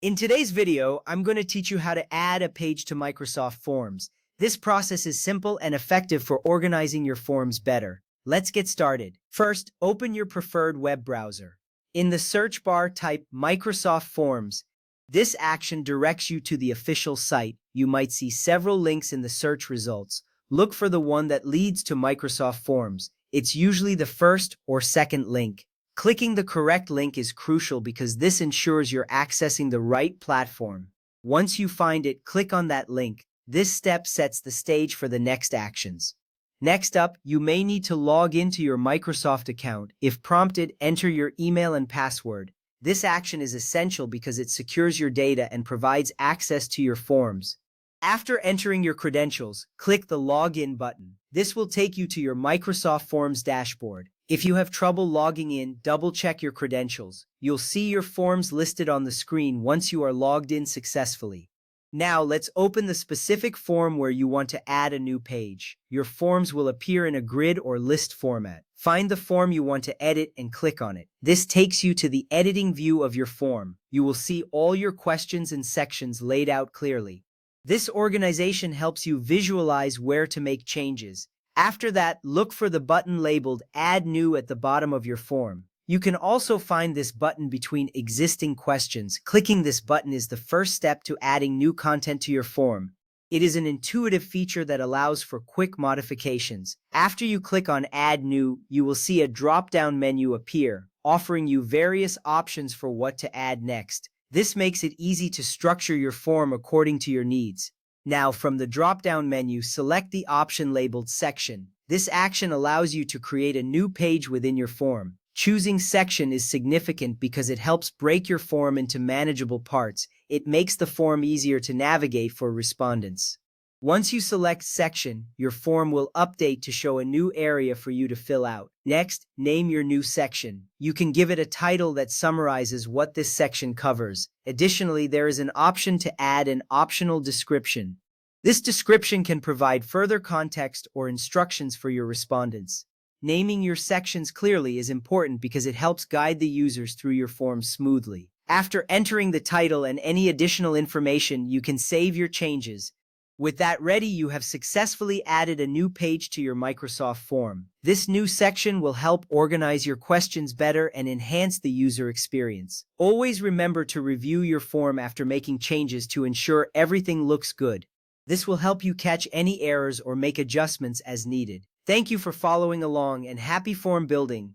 In today's video, I'm going to teach you how to add a page to Microsoft Forms. This process is simple and effective for organizing your forms better. Let's get started. First, open your preferred web browser. In the search bar, type Microsoft Forms. This action directs you to the official site. You might see several links in the search results. Look for the one that leads to Microsoft Forms. It's usually the first or second link. Clicking the correct link is crucial because this ensures you're accessing the right platform. Once you find it, click on that link. This step sets the stage for the next actions. Next up, you may need to log into your Microsoft account. If prompted, enter your email and password. This action is essential because it secures your data and provides access to your forms. After entering your credentials, click the Login button. This will take you to your Microsoft Forms dashboard. If you have trouble logging in, double-check your credentials. You'll see your forms listed on the screen once you are logged in successfully. Now, let's open the specific form where you want to add a new page. Your forms will appear in a grid or list format. Find the form you want to edit and click on it. This takes you to the editing view of your form. You will see all your questions and sections laid out clearly. This organization helps you visualize where to make changes. After that, look for the button labeled Add New at the bottom of your form. You can also find this button between existing questions. Clicking this button is the first step to adding new content to your form. It is an intuitive feature that allows for quick modifications. After you click on Add New, you will see a drop-down menu appear, offering you various options for what to add next. This makes it easy to structure your form according to your needs. Now, from the drop-down menu, select the option labeled Section. This action allows you to create a new page within your form. Choosing Section is significant because it helps break your form into manageable parts. It makes the form easier to navigate for respondents. Once you select Section, your form will update to show a new area for you to fill out. Next, name your new section. You can give it a title that summarizes what this section covers. Additionally, there is an option to add an optional description. This description can provide further context or instructions for your respondents. Naming your sections clearly is important because it helps guide the users through your form smoothly. After entering the title and any additional information, you can save your changes. With that ready, you have successfully added a new page to your Microsoft form. This new section will help organize your questions better and enhance the user experience. Always remember to review your form after making changes to ensure everything looks good. This will help you catch any errors or make adjustments as needed. Thank you for following along and happy form building.